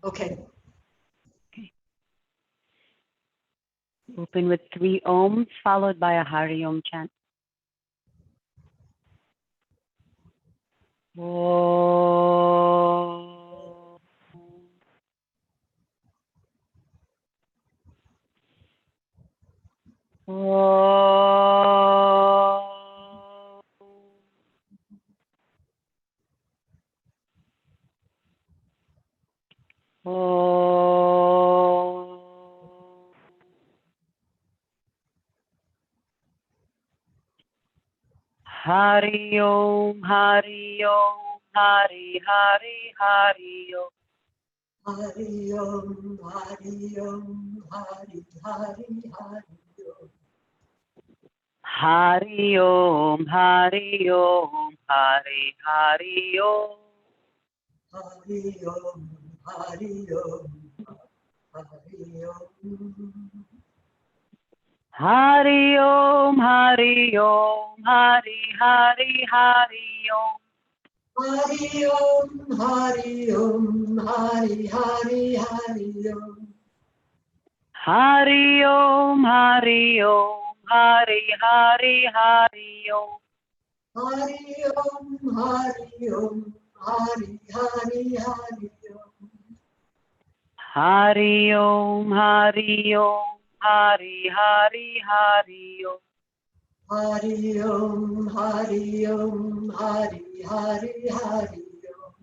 Okay. Okay. Open with 3 ohms followed by a Hari Om chant. Om. Hari Om, Hari Om, Hari Hari Hari Om. Hari Om, Hari Om, Hari Hari Hari Om. Hari Om, Hari Om, Hari Hari Om. Hari Om, Hari Om, Hari Om. Hari Om, Hari Om, Hari Hari Hari Om. Hari Om, Hari Om, Hari Hari Hari Om. Hari Om, Hari Om, Hari Hari Hari Om. Hari Om, Hari Om, Hari Hari Hari Om. Hari Om, Hari Om, Hari Hari Hari Om. Hari Om, Hari Om, Hari Hari Hari Om.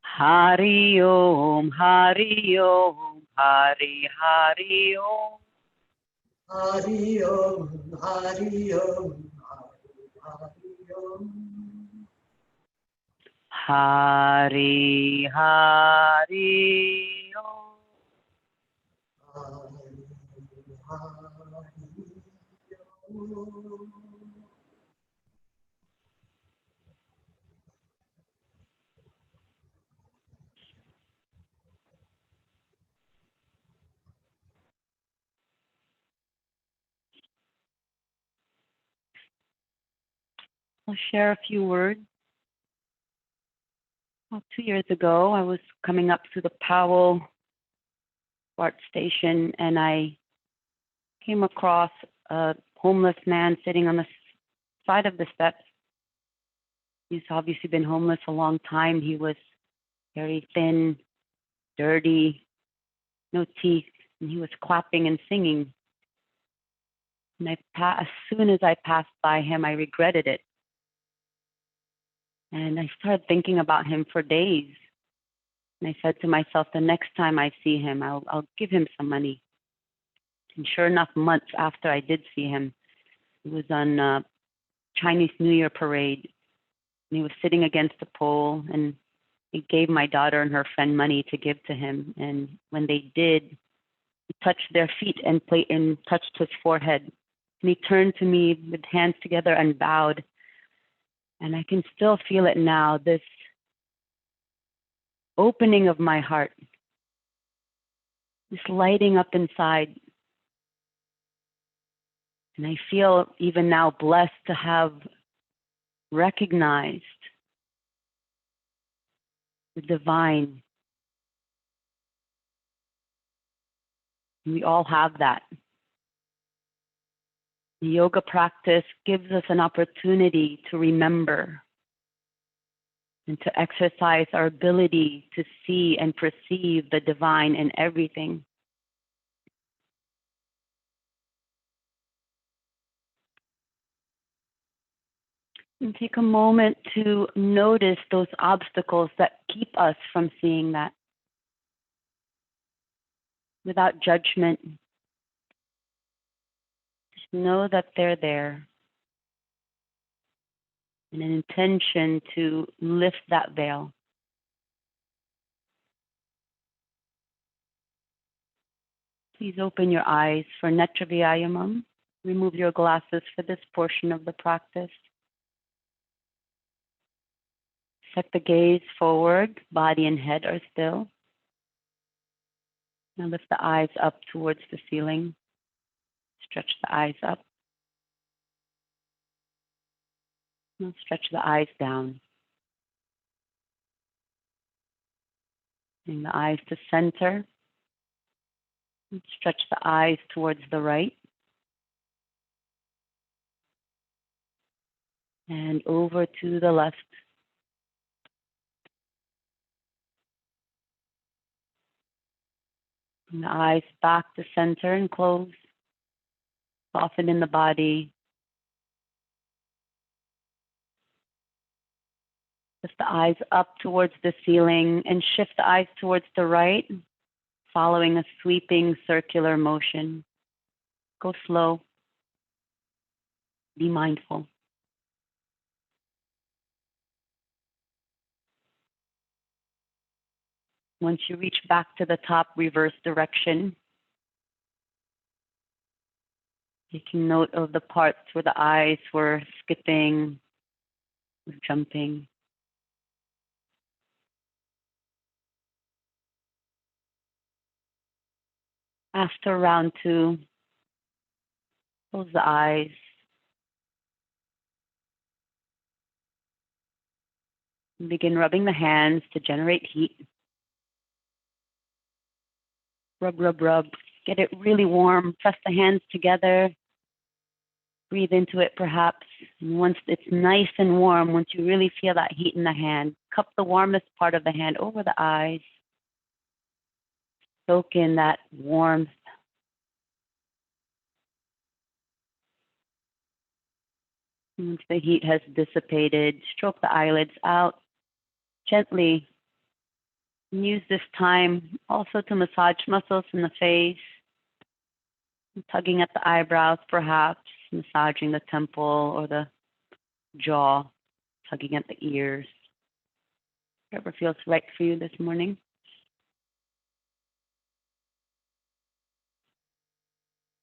Hari Om, Hari Om, Hari Hari Om. Hari Om, Hari Om, Hari Om. Hari Hari Om. I'll share a few words. Well, 2 years ago, I was coming up to the Powell BART station, and I came across a homeless man sitting on the side of the steps. He's obviously been homeless a long time. He was very thin, dirty, no teeth, and he was clapping and singing. And as soon as I passed by him, I regretted it. And I started thinking about him for days. And I said to myself, the next time I see him, I'll give him some money. And sure enough, months after I did see him, he was on Chinese New Year parade. And he was sitting against a pole, and he gave my daughter and her friend money to give to him. And when they did, he touched their feet and touched his forehead. And he turned to me with hands together and bowed. And I can still feel it now, this opening of my heart, this lighting up inside. And I feel even now blessed to have recognized the divine. We all have that. The yoga practice gives us an opportunity to remember and to exercise our ability to see and perceive the divine in everything. And take a moment to notice those obstacles that keep us from seeing that without judgment. Just know that they're there. And an intention to lift that veil. Please open your eyes for Netra Vyayamam. Remove your glasses for this portion of the practice. Set the gaze forward, body and head are still. Now lift the eyes up towards the ceiling. Stretch the eyes up. Now stretch the eyes down. Bring the eyes to center. Stretch the eyes towards the right. And over to the left. Bring the eyes back to center and close. Soften in the body. Lift the eyes up towards the ceiling and shift the eyes towards the right, following a sweeping circular motion. Go slow. Be mindful. Once you reach back to the top, reverse direction. Taking note of the parts where the eyes were skipping, or jumping. After round 2, close the eyes. Begin rubbing the hands to generate heat. Rub, rub, rub. Get it really warm. Press the hands together. Breathe into it perhaps. And once it's nice and warm, once you really feel that heat in the hand, cup the warmest part of the hand over the eyes. Soak in that warmth. Once the heat has dissipated, stroke the eyelids out gently. Use this time also to massage muscles in the face, tugging at the eyebrows perhaps, massaging the temple or the jaw, tugging at the ears. Whatever feels right for you this morning.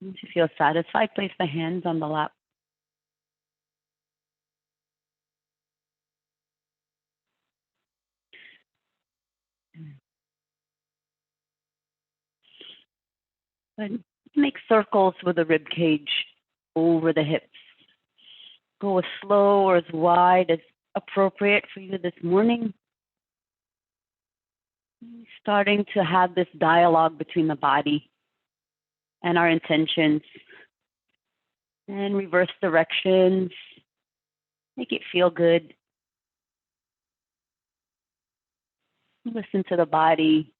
Once you feel satisfied, place the hands on the lap. Good. Make circles with the rib cage over the hips. Go as slow or as wide as appropriate for you this morning. Starting to have this dialogue between the body and our intentions. And reverse directions. Make it feel good. Listen to the body.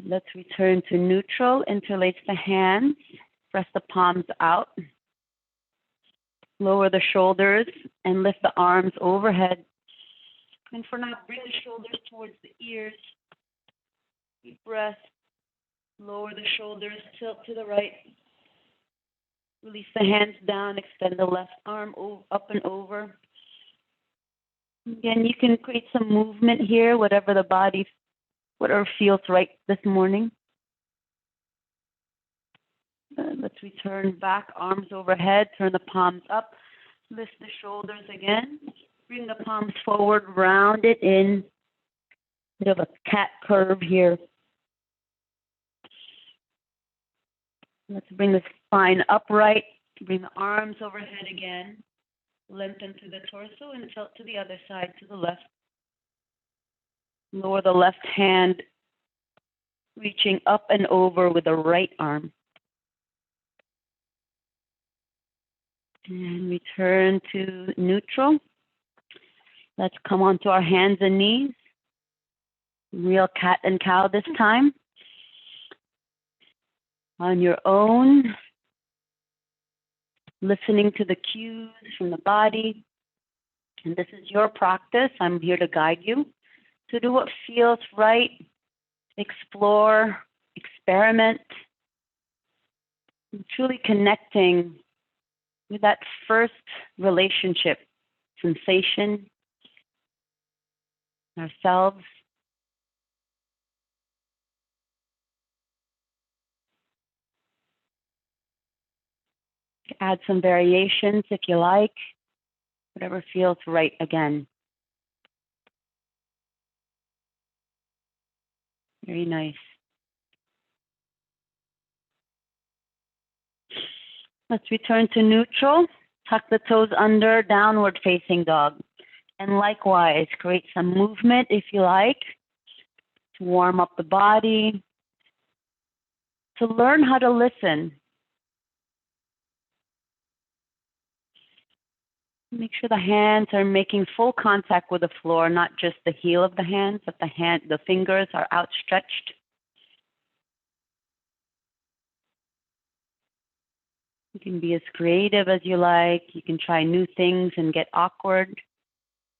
Let's return to neutral. Interlace the hands. Press the palms out. Lower the shoulders and lift the arms overhead. And for now, bring the shoulders towards the ears. Deep breath. Lower the shoulders, tilt to the right. Release the hands down, extend the left arm up and over. Again, you can create some movement here, whatever feels right this morning. Let's return back, arms overhead, turn the palms up, lift the shoulders again. Bring the palms forward, round it in. Bit of a cat curve here. Let's bring the spine upright. Bring the arms overhead again. Lengthen through the torso and tilt to the other side, to the left. Lower the left hand, reaching up and over with the right arm. And return to neutral. Let's come onto our hands and knees. Real cat and cow this time. On your own, listening to the cues from the body. And this is your practice. I'm here to guide you to do what feels right. Explore, experiment, and truly connecting with that first relationship, sensation, ourselves. Add some variations if you like, whatever feels right again. Very nice. Let's return to neutral. Tuck the toes under, downward facing dog. And likewise, create some movement if you like, to warm up the body, to learn how to listen. Make sure the hands are making full contact with the floor, not just the heel of the hands, but the fingers are outstretched. You can be as creative as you like. You can try new things and get awkward.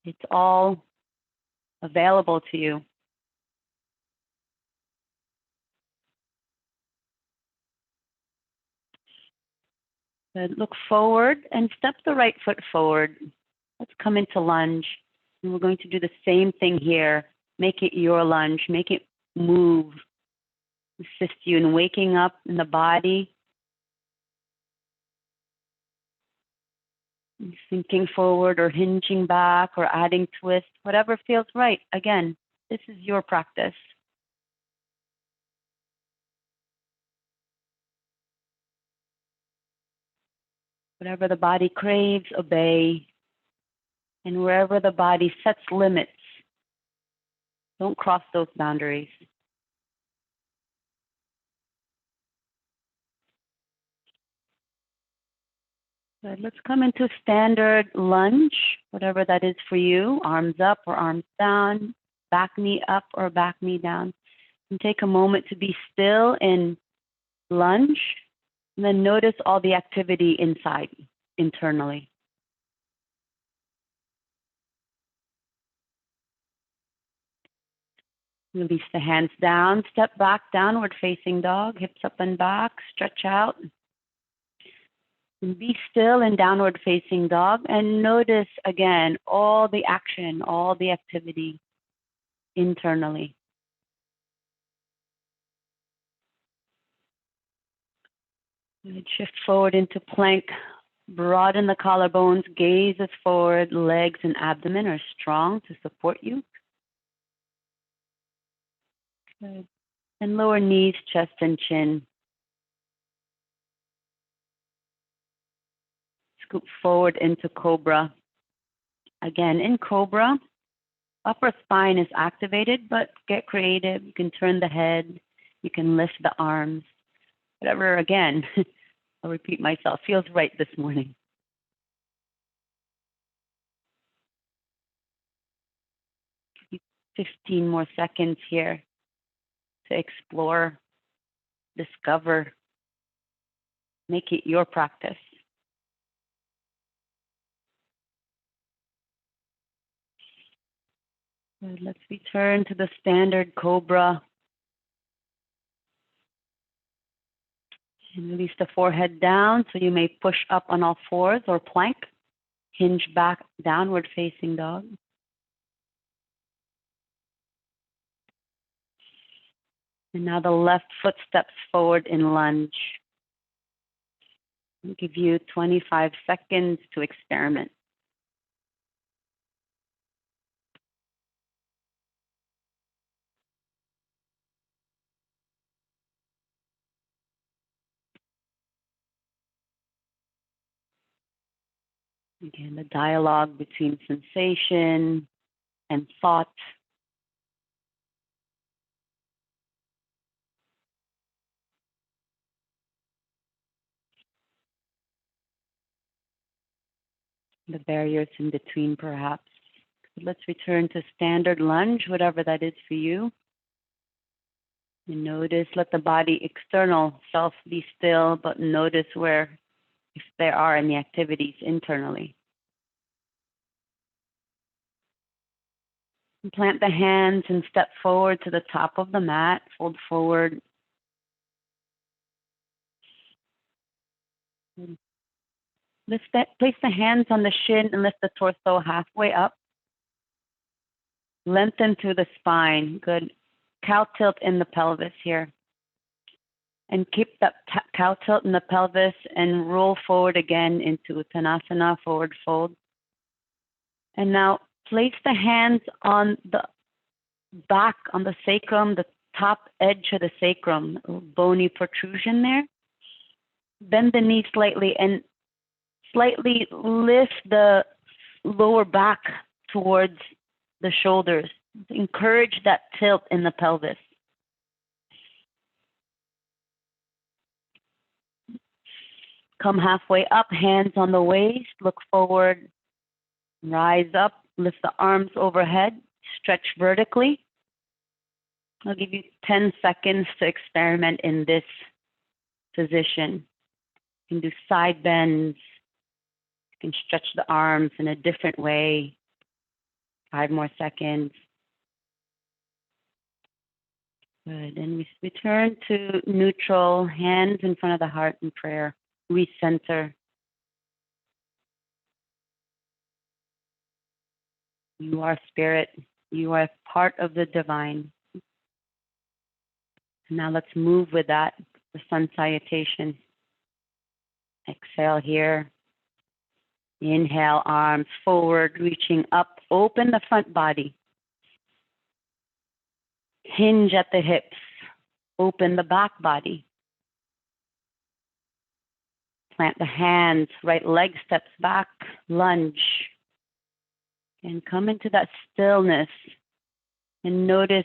It's all available to you. Good. Look forward and step the right foot forward. Let's come into lunge. And we're going to do the same thing here. Make it your lunge. Make it move. Assist you in waking up in the body. Sinking forward or hinging back or adding twist, whatever feels right. Again, this is your practice. Whatever the body craves, obey. And wherever the body sets limits, don't cross those boundaries. Good. Let's come into standard lunge, whatever that is for you. Arms up or arms down, back knee up or back knee down. And take a moment to be still in lunge, and then notice all the activity inside, internally. Release the hands down, step back, downward facing dog, hips up and back, stretch out. And be still in downward facing dog and notice again all the action, all the activity internally. And shift forward into plank, broaden the collarbones, gaze is forward, legs and abdomen are strong to support you. Good. And lower knees, chest and chin. Scoop forward into cobra. Again, in cobra, upper spine is activated, but get creative. You can turn the head, you can lift the arms. Whatever, again, I'll repeat myself, feels right this morning. Give you 15 more seconds here to explore, discover, make it your practice. Good. Let's return to the standard cobra. And release the forehead down so you may push up on all fours or plank. Hinge back, downward facing dog. And now the left foot steps forward in lunge. I'll give you 25 seconds to experiment. Again, the dialogue between sensation and thought. The barriers in between, perhaps. Let's return to standard lunge, whatever that is for you. And notice, let the body external self be still, but notice where, if there are any activities internally. And plant the hands and step forward to the top of the mat, fold forward. Place the hands on the shin and lift the torso halfway up. Lengthen through the spine. Good. Cow tilt in the pelvis here. And keep that cow tilt in the pelvis and roll forward again into Uttanasana, forward fold. And now place the hands on the back, on the sacrum, the top edge of the sacrum, bony protrusion there. Bend the knee slightly and slightly lift the lower back towards the shoulders. Encourage that tilt in the pelvis. Come halfway up, hands on the waist, look forward, rise up, lift the arms overhead, stretch vertically. I'll give you 10 seconds to experiment in this position. You can do side bends. You can stretch the arms in a different way. 5 more seconds. Good. And we return to neutral, hands in front of the heart in prayer. Recenter. You are spirit. You are part of the divine. Now let's move with that, the sun salutation. Exhale here. Inhale, arms forward, reaching up. Open the front body. Hinge at the hips. Open the back body. Plant the hands, right leg steps back, lunge. And come into that stillness and notice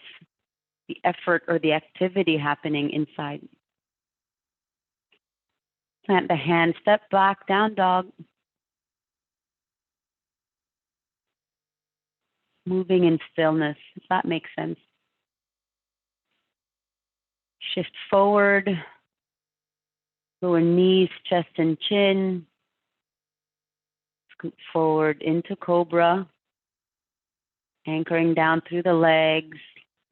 the effort or the activity happening inside. Plant the hand, step back, down dog. Moving in stillness, if that makes sense. Shift forward, lower knees, chest and chin. Scoot forward into cobra. Anchoring down through the legs,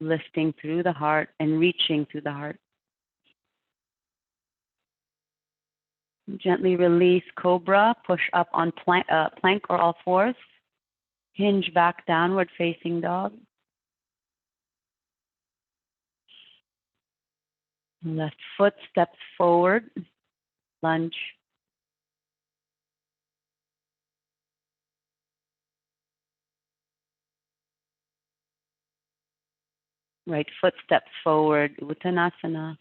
lifting through the heart and reaching through the heart. Gently release cobra, push up on plank or all fours. Hinge back, downward facing dog. Left foot steps forward, lunge. Right foot steps forward, Uttanasana.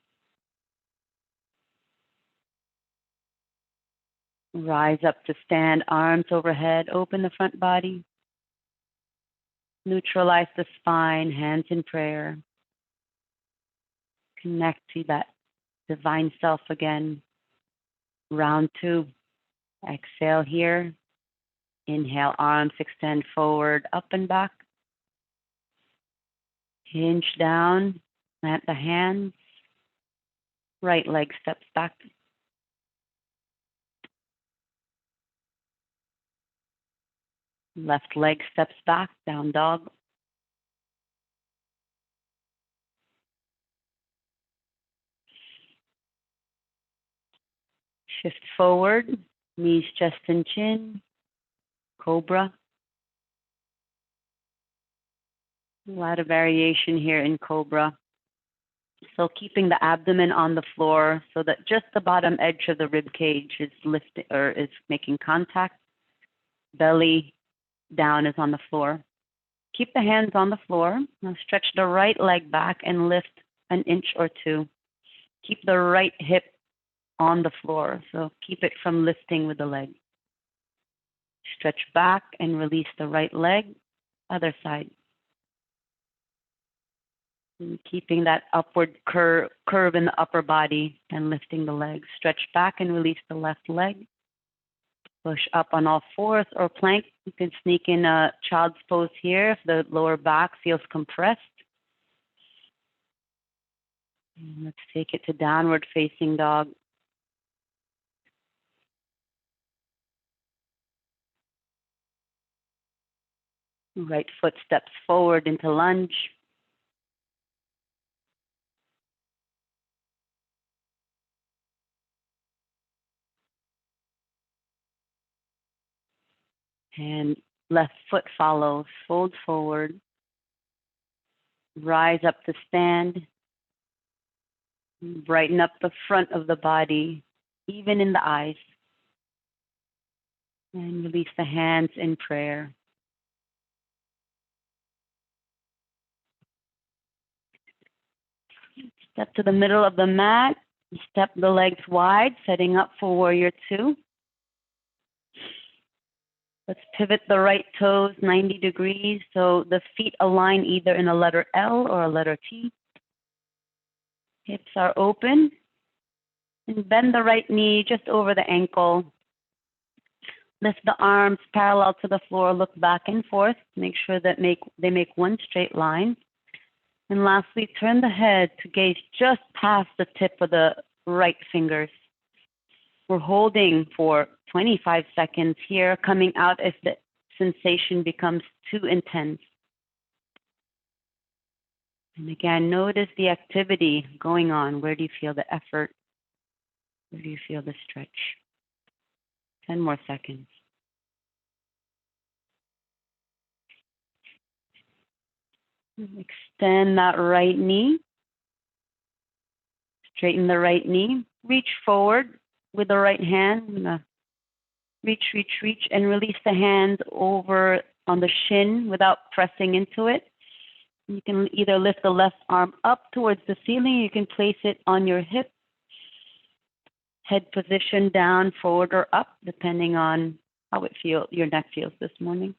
Rise up to stand, arms overhead, open the front body. Neutralize the spine, hands in prayer. Connect to that divine self again. Round 2. Exhale here. Inhale, arms extend forward, up and back. Hinge down, plant the hands. Right leg steps back. Left leg steps back, down dog. Shift forward, knees, chest and chin. Cobra. A lot of variation here in cobra. So keeping the abdomen on the floor so that just the bottom edge of the rib cage is lifting or is making contact. Belly down is on the floor. Keep the hands on the floor. Now stretch the right leg back and lift an inch or 2. Keep the right hip on the floor, so keep it from lifting with the leg. Stretch back and release the right leg, other side. And keeping that upward curve in the upper body and lifting the legs. Stretch back and release the left leg. Push up on all fours or plank. You can sneak in a child's pose here if the lower back feels compressed. And let's take it to downward facing dog. Right foot steps forward into lunge. And left foot follows, fold forward. Rise up to stand. Brighten up the front of the body, even in the eyes. And release the hands in prayer. Step to the middle of the mat. Step the legs wide, setting up for warrior 2. Let's pivot the right toes 90 degrees so the feet align either in a letter L or a letter T. Hips are open. And bend the right knee just over the ankle. Lift the arms parallel to the floor. Look back and forth. Make sure that they make one straight line. And lastly, turn the head to gaze just past the tip of the right fingers. We're holding for 25 seconds here, coming out if the sensation becomes too intense. And again, notice the activity going on. Where do you feel the effort? Where do you feel the stretch? 10 more seconds. Extend that right knee. Straighten the right knee. Reach forward with the right hand. I'm gonna reach, and release the hand over on the shin without pressing into it. You can either lift the left arm up towards the ceiling. You can place it on your hip. Head position down, forward or up, depending on how your neck feels this morning.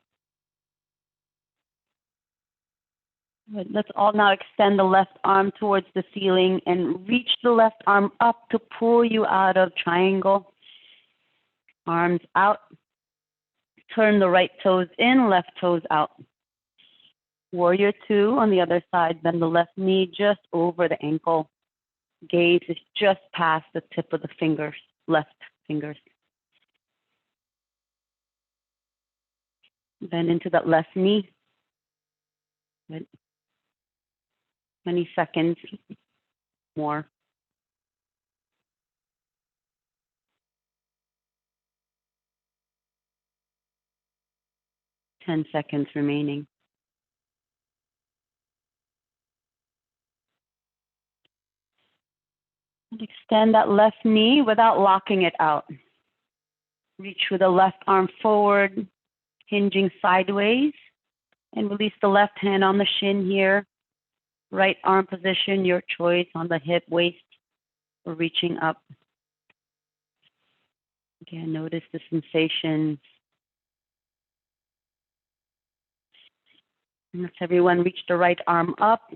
Good. Let's all now extend the left arm towards the ceiling and reach the left arm up to pull you out of triangle. Arms out. Turn the right toes in, left toes out. Warrior two on the other side. Bend the left knee just over the ankle. Gaze is just past the tip of the fingers, left fingers. Bend into that left knee. Good. 20 seconds more. 10 seconds remaining. And extend that left knee without locking it out. Reach with the left arm forward, hinging sideways, and release the left hand on the shin here. Right arm position, your choice, on the hip, waist, or reaching up. Again, notice the sensations. And let's everyone reach the right arm up,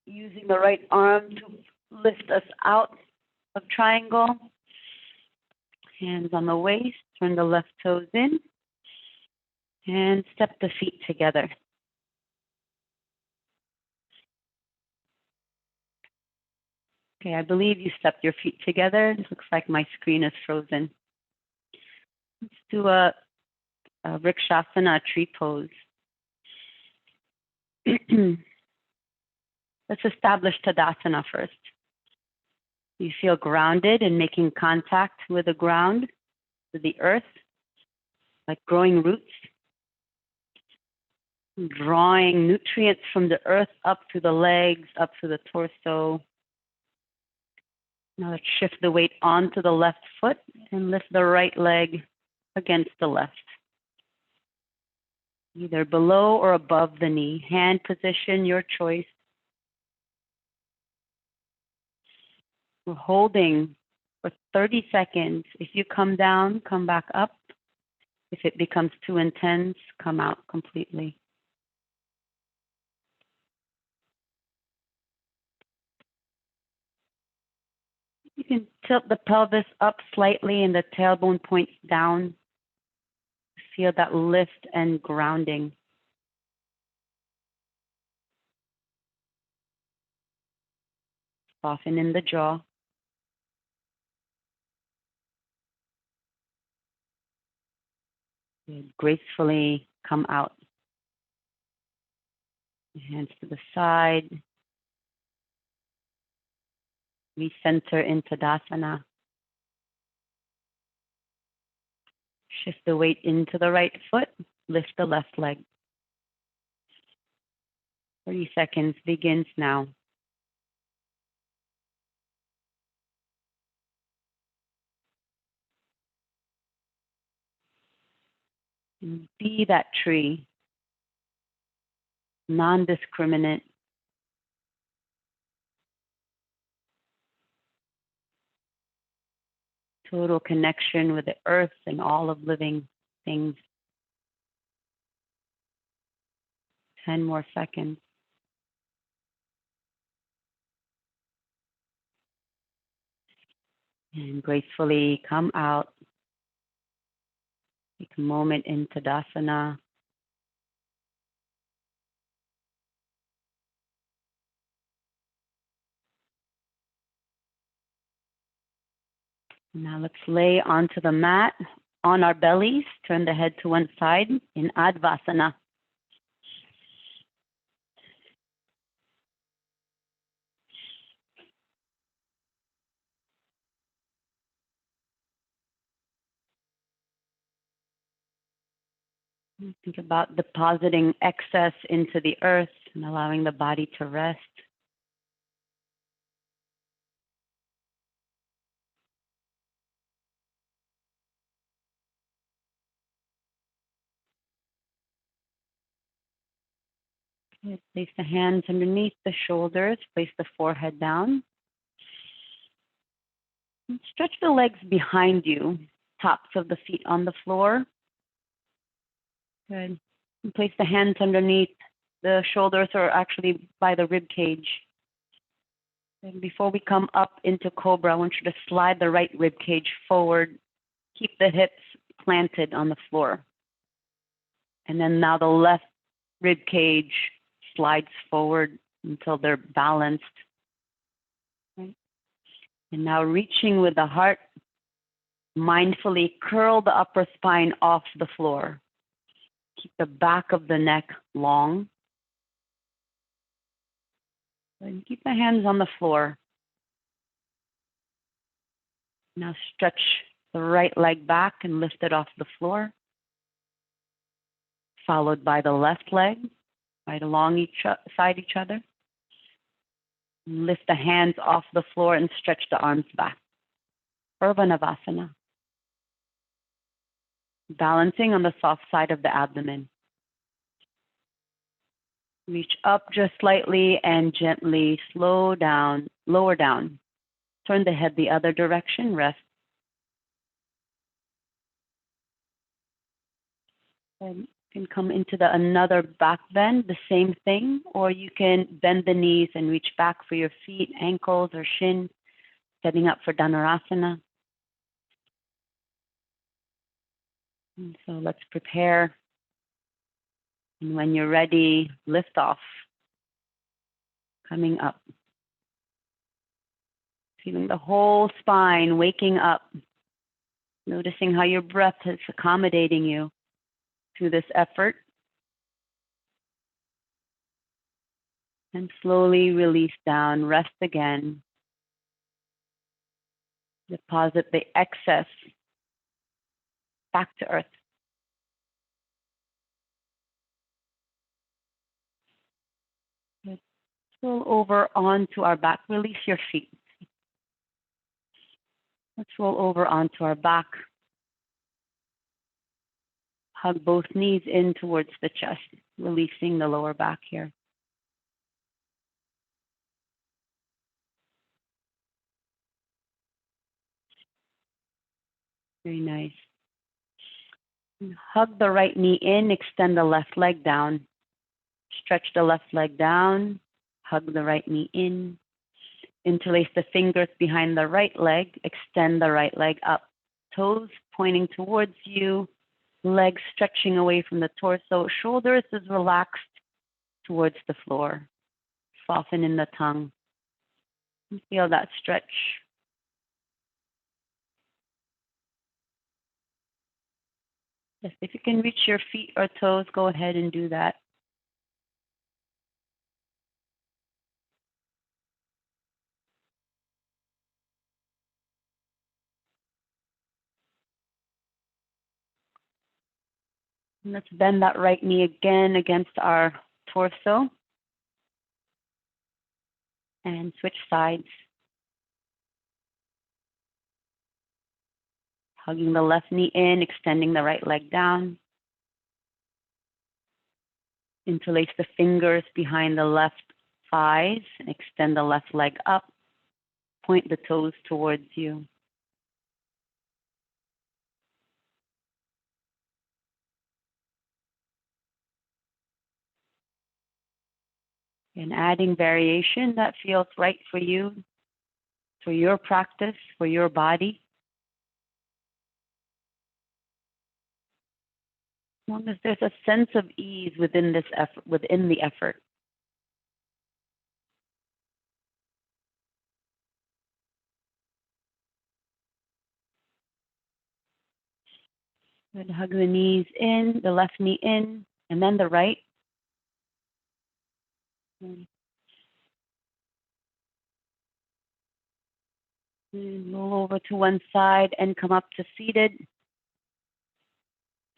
using the right arm to lift us out of triangle. Hands on the waist, turn the left toes in, and step the feet together. Okay, I believe you stepped your feet together. It looks like my screen is frozen. Let's do a Vrikshasana, tree pose. Let's establish Tadasana first. You feel grounded and making contact with the ground, with the earth, like growing roots. Drawing nutrients from the earth up to the legs, up to the torso. Now let's shift the weight onto the left foot and lift the right leg against the left. Either below or above the knee. Hand position, your choice. We're holding for 30 seconds. If you come down, come back up. If it becomes too intense, come out completely. You can tilt the pelvis up slightly and the tailbone points down. Feel that lift and grounding. Soften in the jaw. And gracefully come out. Hands to the side. Recenter in Tadasana. Shift the weight into the right foot. Lift the left leg. 30 seconds begins now. And be that tree. Non-discriminate. Total connection with the earth and all of living things 10 more seconds. And gracefully come out. Take a moment in Tadasana. Now let's lay onto the mat on our bellies. Turn the head to one side in Advasana. Think about depositing excess into the earth and allowing the body to rest. Okay, place the hands underneath the shoulders. Place the forehead down. And stretch the legs behind you, tops of the feet on the floor. Good. And place the hands underneath the shoulders, or actually by the rib cage. And before we come up into Cobra, I want you to slide the right rib cage forward. Keep the hips planted on the floor. And then now the left rib cage slides forward until they're balanced. Right? And now reaching with the heart, mindfully curl the upper spine off the floor. Keep the back of the neck long. And keep the hands on the floor. Now stretch the right leg back and lift it off the floor. Followed by the left leg, right along each other. Lift the hands off the floor and stretch the arms back. Urdhvanavasana. Balancing on the soft side of the abdomen. Reach up just slightly and gently slow down, lower down. Turn the head the other direction, rest. And you can come into another back bend, the same thing, or you can bend the knees and reach back for your feet, ankles, or shin, setting up for Dhanurasana. And so let's prepare. And when you're ready, lift off. Coming up. Feeling the whole spine waking up. Noticing how your breath is accommodating you through this effort. And slowly release down, rest again. Deposit the excess back to earth. Let's roll over onto our back. Release your feet. Let's roll over onto our back. Hug both knees in towards the chest, releasing the lower back here. Very nice. And hug the right knee in, extend the left leg down. Stretch the left leg down, hug the right knee in. Interlace the fingers behind the right leg, extend the right leg up. Toes pointing towards you, legs stretching away from the torso, shoulders is relaxed towards the floor. Soften in the tongue. Feel that stretch. Yes, if you can reach your feet or toes, go ahead and do that. And let's bend that right knee again against our torso. And switch sides. Hugging the left knee in, extending the right leg down. Interlace the fingers behind the left thighs and extend the left leg up. Point the toes towards you. And adding variation that feels right for you, for your practice, for your body. As long as there's a sense of ease within this effort, within the effort. Good. Hug the knees in, the left knee in, and then the right. And roll over to one side and come up to seated.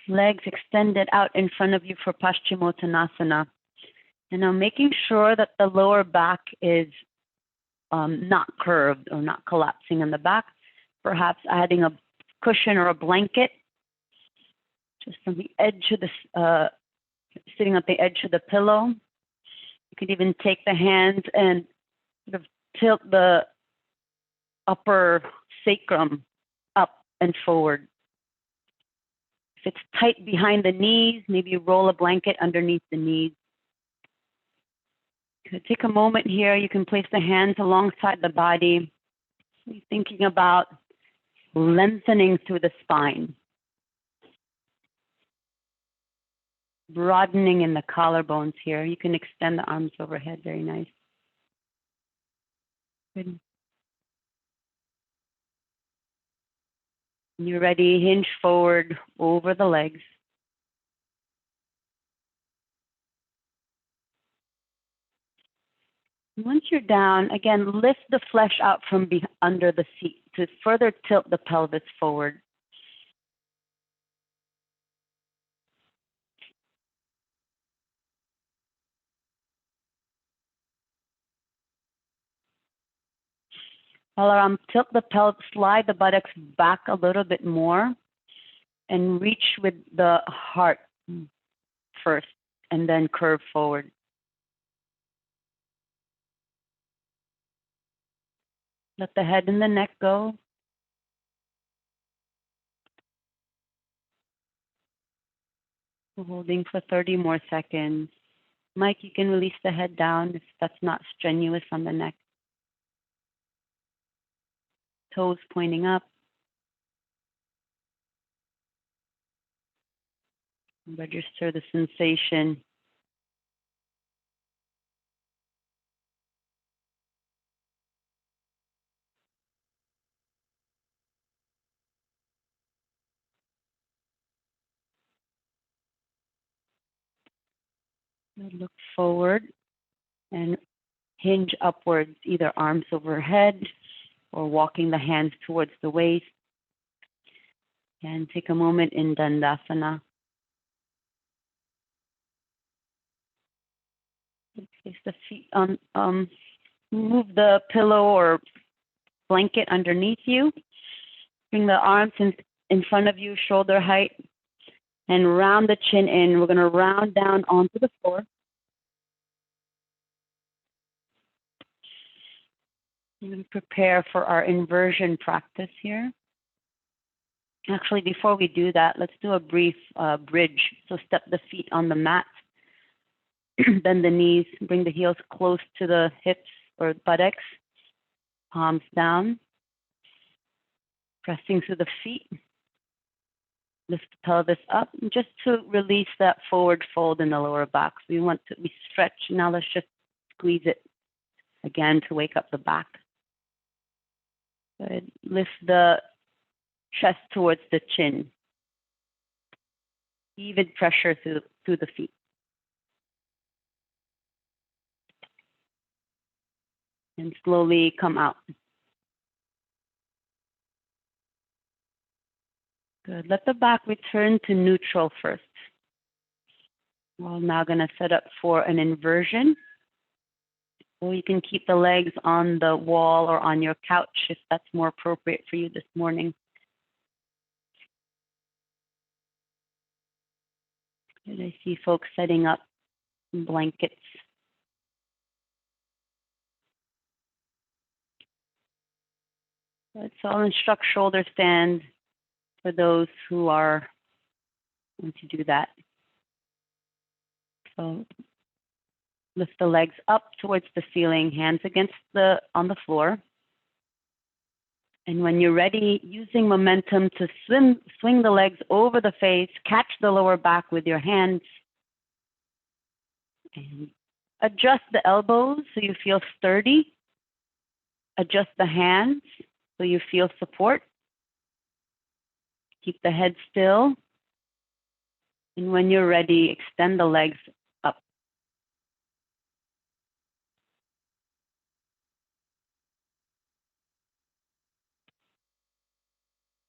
Legs extended out in front of you for Paschimottanasana. And now making sure that the lower back is not curved or not collapsing in the back. Perhaps adding a cushion or a blanket just on the edge of the, sitting at the edge of the pillow. You could even take the hands and sort of tilt the upper sacrum up and forward. If it's tight behind the knees, maybe roll a blanket underneath the knees. Take a moment here. You can place the hands alongside the body. Thinking about lengthening through the spine. Broadening in the collarbones here. You can extend the arms overhead. Very nice. Good. When you're ready, hinge forward over the legs. Once you're down, again, lift the flesh out from under the seat to further tilt the pelvis forward. While tilt the pelvis, slide the buttocks back a little bit more and reach with the heart first and then curve forward. Let the head and the neck go. Holding for 30 more seconds. Mike, you can release the head down if that's not strenuous on the neck. Toes pointing up. Register the sensation. Look forward and hinge upwards, either arms overhead or walking the hands towards the waist. And take a moment in Dandasana. Place the feet on, move the pillow or blanket underneath you. Bring the arms in front of you, shoulder height, and round the chin in. We're going to round down onto the floor. We're going to prepare for our inversion practice here. Actually, before we do that, let's do a brief bridge. So step the feet on the mat, bend the knees, bring the heels close to the hips or buttocks, palms down, pressing through the feet. Lift the pelvis up just to release that forward fold in the lower back. So we stretch. Now let's just squeeze it again to wake up the back. Good. Lift the chest towards the chin. Even pressure through the feet. And slowly come out. Good. Let the back return to neutral first. We're now going to set up for an inversion. Or you can keep the legs on the wall or on your couch if that's more appropriate for you this morning. And I see folks setting up blankets. So I'll instruct shoulder stand for those who are going to do that. So Lift the legs up towards the ceiling, hands on the floor. And when you're ready, using momentum to swing the legs over the face, catch the lower back with your hands, and adjust the elbows so you feel sturdy. Adjust the hands so you feel support. Keep the head still. And when you're ready, extend the legs up.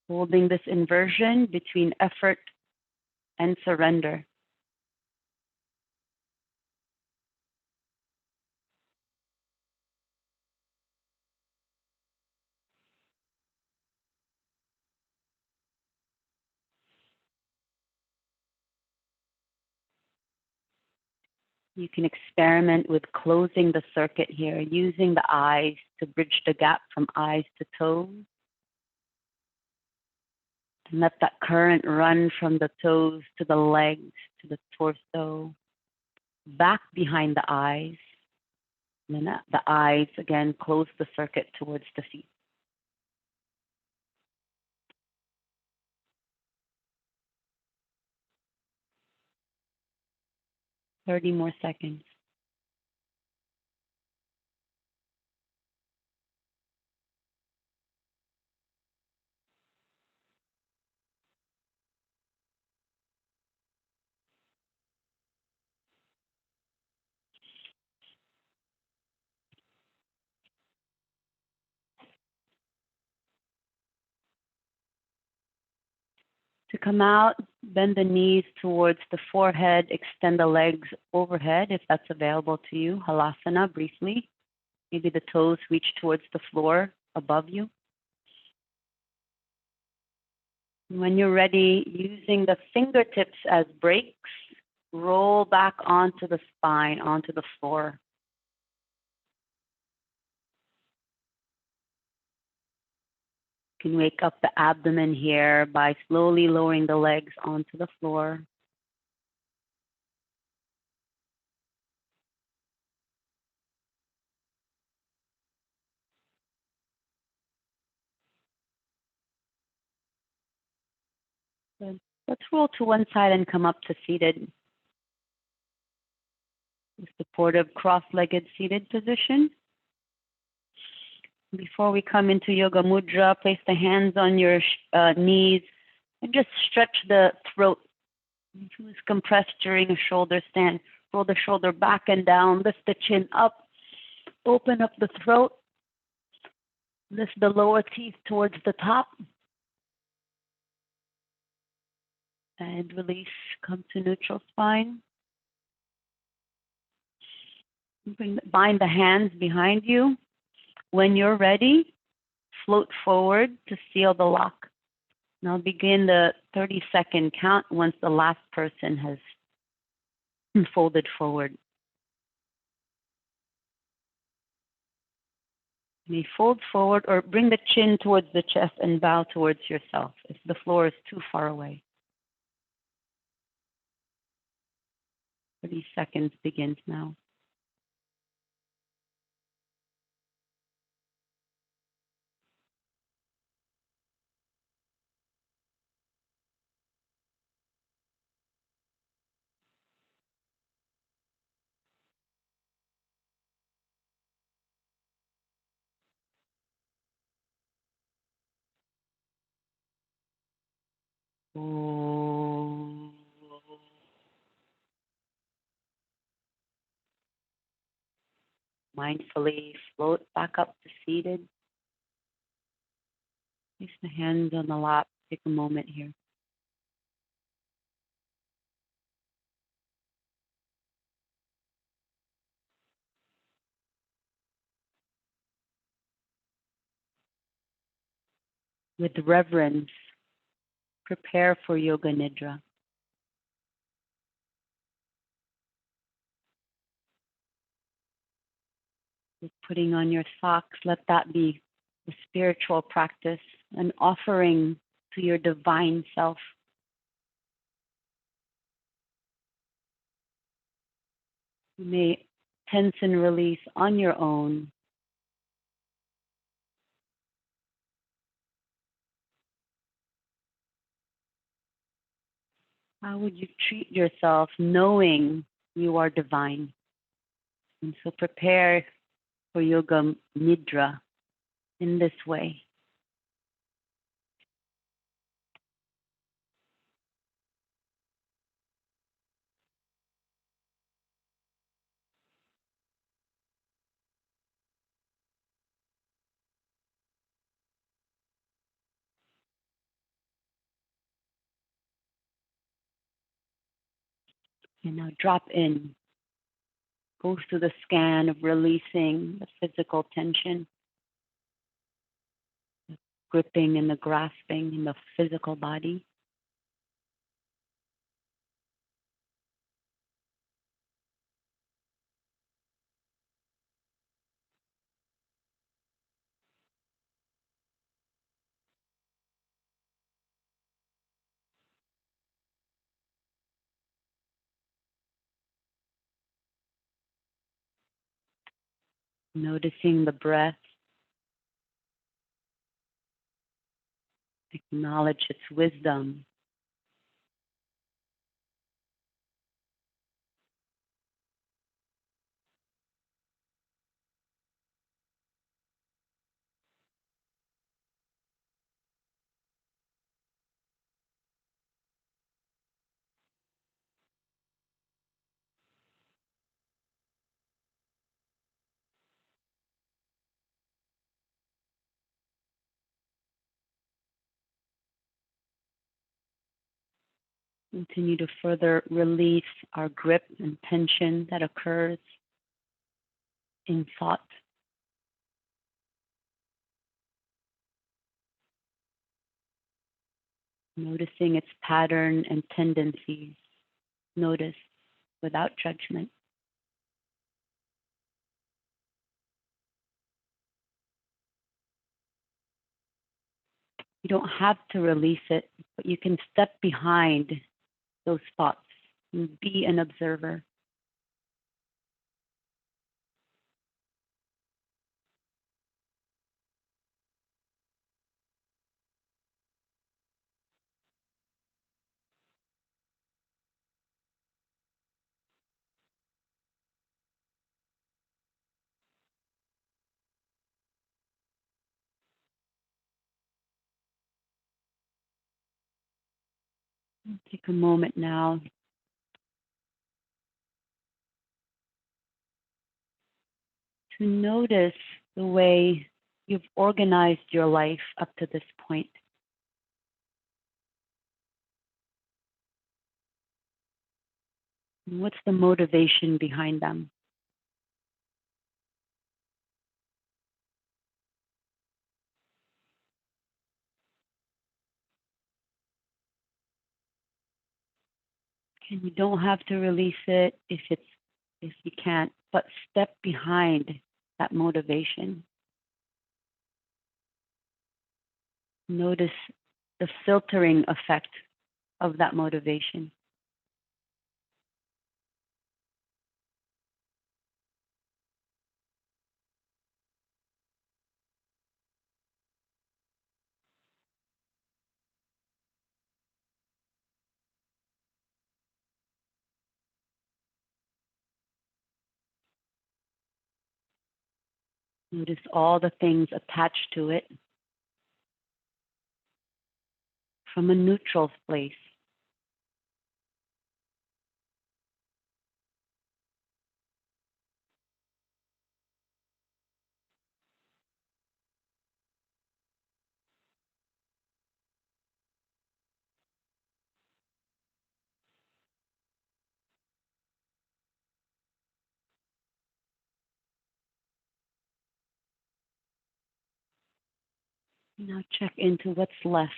Holding this inversion between effort and surrender. You can experiment with closing the circuit here, using the eyes to bridge the gap from eyes to toes. And let that current run from the toes to the legs, to the torso, back behind the eyes. And then the eyes, again, close the circuit towards the feet. 30 more seconds. To come out, bend the knees towards the forehead, extend the legs overhead if that's available to you. Halasana briefly. Maybe the toes reach towards the floor above you. When you're ready, using the fingertips as brakes, roll back onto the spine, onto the floor. You can wake up the abdomen here by slowly lowering the legs onto the floor. Good. Let's roll to one side and come up to seated. Supportive cross-legged seated position. Before we come into Yoga Mudra, place the hands on your knees and just stretch the throat. If it was compressed during a shoulder stand, roll the shoulder back and down, lift the chin up, open up the throat, lift the lower teeth towards the top, and release, come to neutral spine. Bind the hands behind you. When you're ready, float forward to seal the lock. Now begin the 30-second count once the last person has folded forward. You may fold forward or bring the chin towards the chest and bow towards yourself if the floor is too far away. 30 seconds begins now. Mindfully float back up to seated. Place the hands on the lap. Take a moment here. With reverence, prepare for Yoga Nidra. With putting on your socks, let that be a spiritual practice, an offering to your divine self. You may tense and release on your own. How would you treat yourself knowing you are divine? And so prepare for yoga nidra in this way. And now drop in. Go through the scan of releasing the physical tension, the gripping and the grasping in the physical body. Noticing the breath, acknowledge its wisdom. Continue to further release our grip and tension that occurs in thought. Noticing its pattern and tendencies. Notice without judgment. You don't have to release it, but you can step behind those thoughts and be an observer. Take a moment now to notice the way you've organized your life up to this point. And what's the motivation behind them? And you don't have to release it if you can't, but step behind that motivation. Notice the filtering effect of that motivation. Notice all the things attached to it from a neutral place. Now check into what's left.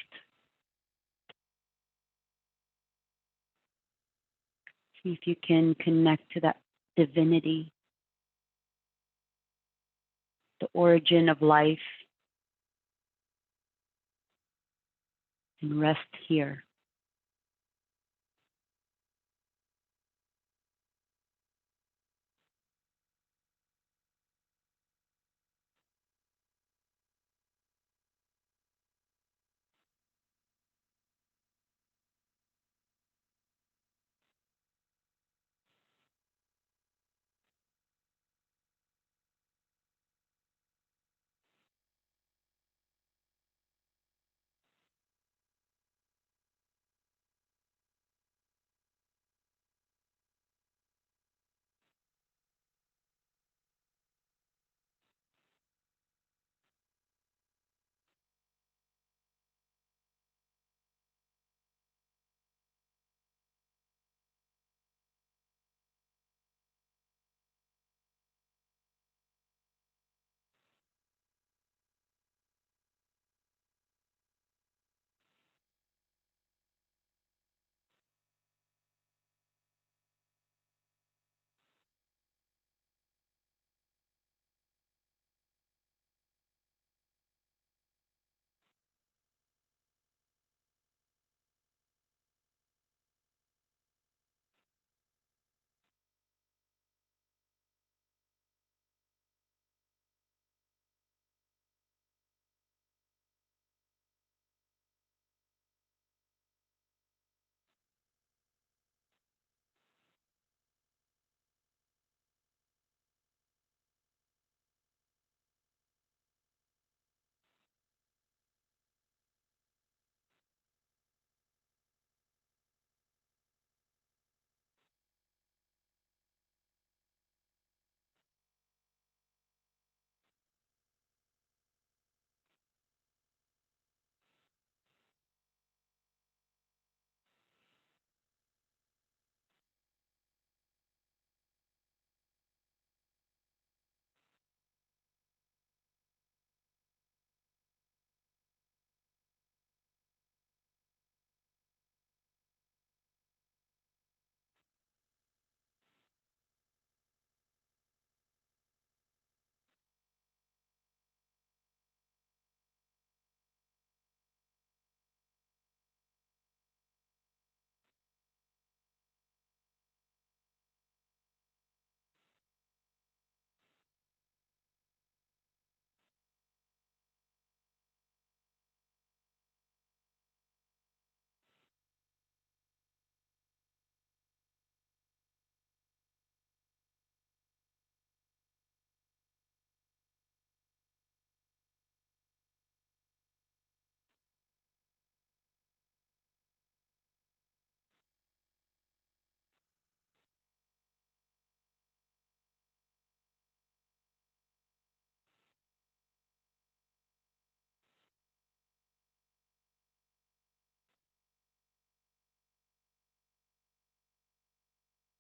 See if you can connect to that divinity, the origin of life, and rest here.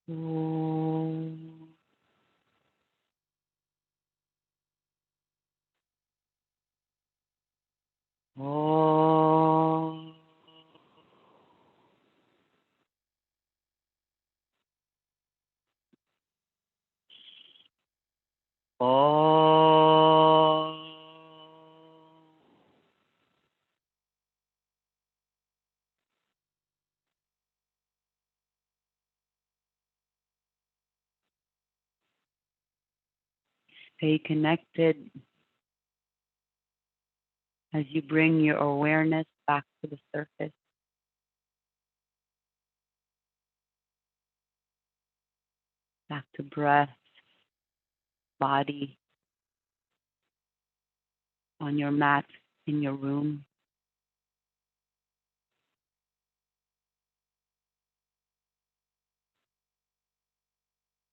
Om. Om. Om. Stay connected as you bring your awareness back to the surface, back to breath, body, on your mat, in your room.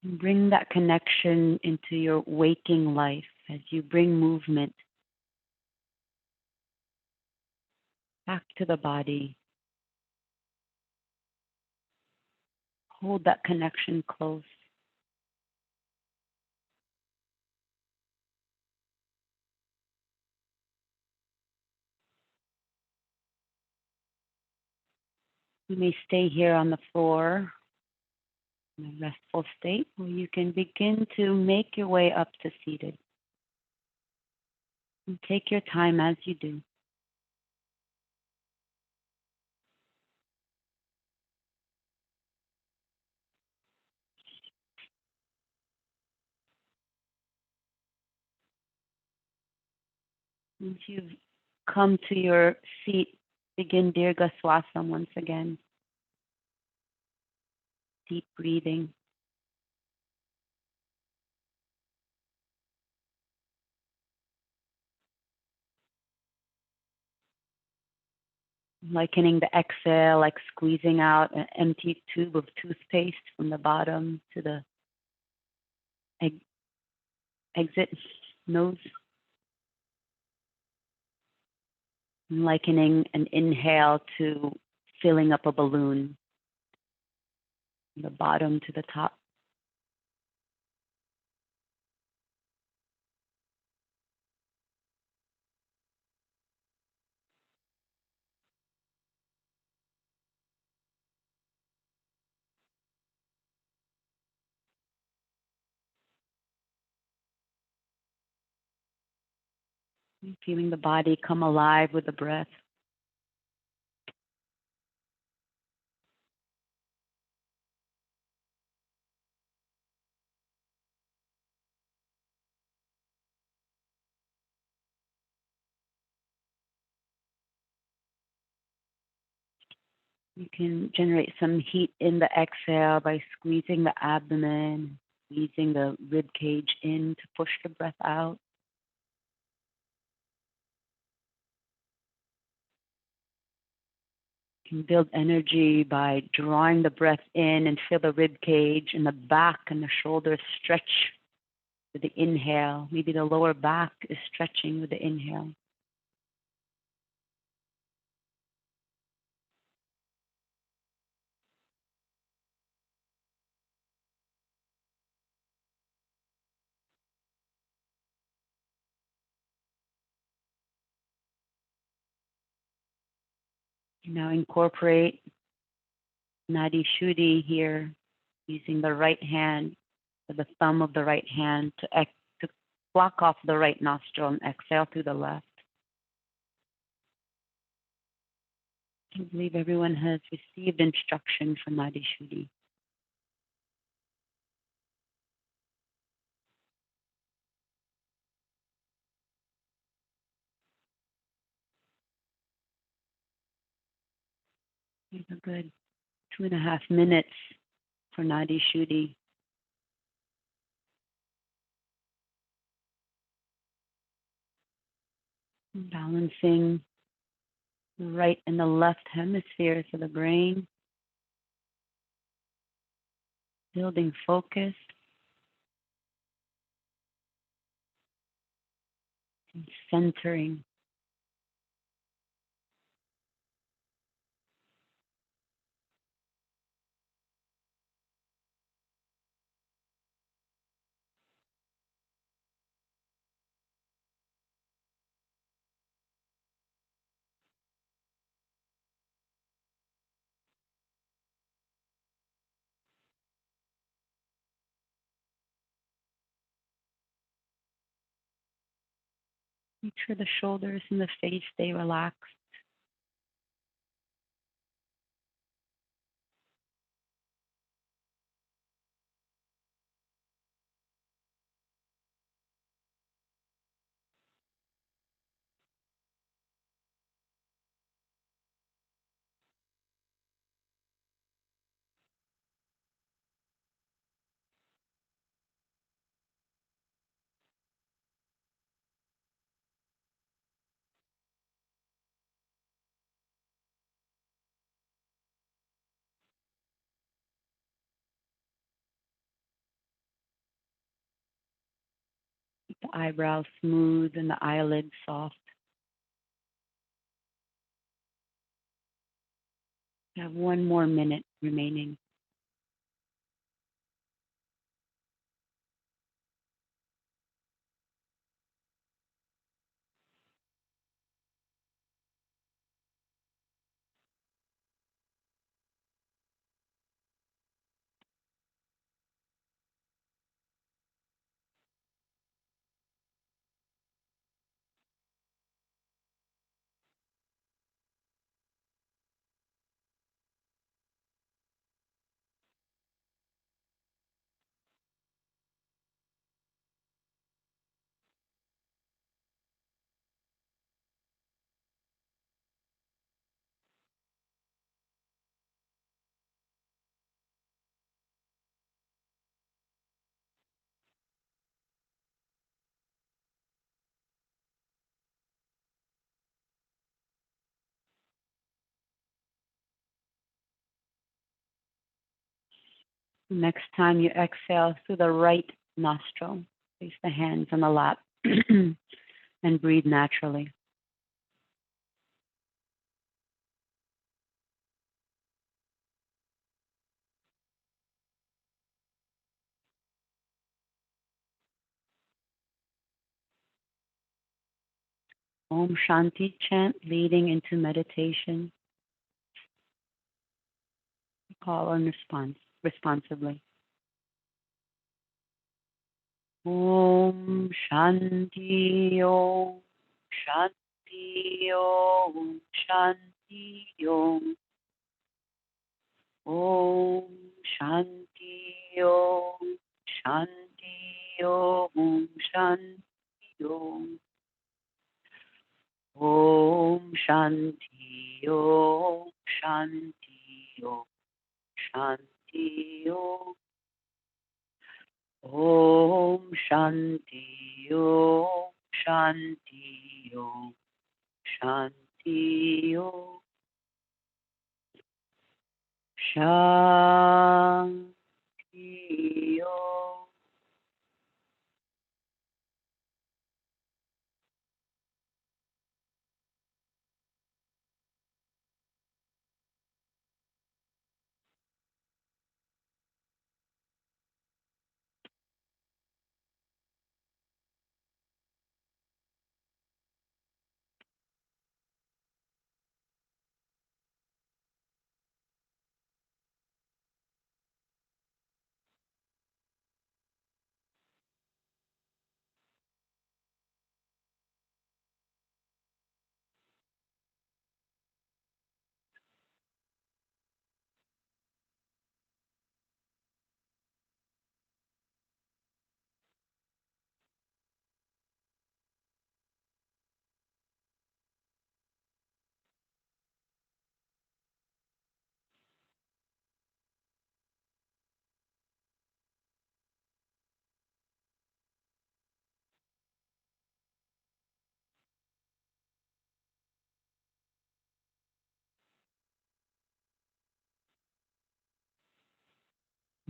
And bring that connection into your waking life as you bring movement back to the body. Hold that connection close. You may stay here on the floor in a restful state, or you can begin to make your way up to seated. And take your time as you do. Once you've come to your seat, begin Dirga Swasam once again. Deep breathing. Likening the exhale like squeezing out an empty tube of toothpaste from the bottom to the exit nose. Likening an inhale to filling up a balloon from the bottom to the top. Feeling the body come alive with the breath. You can generate some heat in the exhale by squeezing the abdomen, squeezing the rib cage in to push the breath out. You can build energy by drawing the breath in and feel the rib cage and the back and the shoulders stretch with the inhale. Maybe the lower back is stretching with the inhale. Now incorporate Nadi Shuddhi here, using the right hand, or the thumb of the right hand to block off the right nostril and exhale through the left. I believe everyone has received instruction from Nadi Shuddhi. We have a good 2.5 minutes for Nadi Shuddhi. Balancing the right and the left hemispheres of the brain. Building focus. And centering. Make sure the shoulders and the face stay relaxed. Keep the eyebrows smooth and the eyelids soft. You have 1 more minute remaining. Next time you exhale through the right nostril, place the hands on the lap and breathe naturally. Om Shanti chant leading into meditation. Call and response responsively. Om Shanti Om Shanti Om Shanti Om Om Shanti Om Shanti Om Shanti Om Om Shanti Om Shanti Om Shanti Om Om Shanti Om Shanti Om Shanti Om Shanti Om.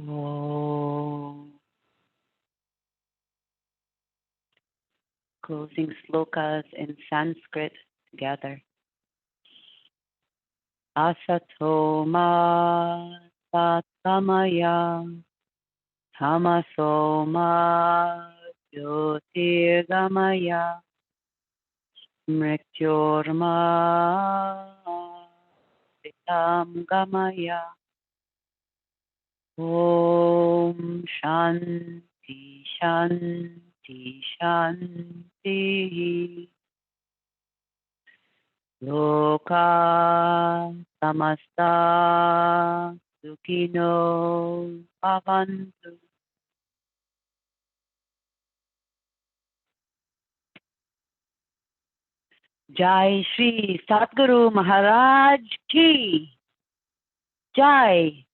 Om. Closing slokas in Sanskrit together. Asatoma Satamaya Tamasoma Jyotirgamaya Mrityorma Vitam Gamaya. Om Shanti Shanti Shanti Loka samasta sukhino bhavantu. Jai Shri Satguru Maharaj Ki Jai.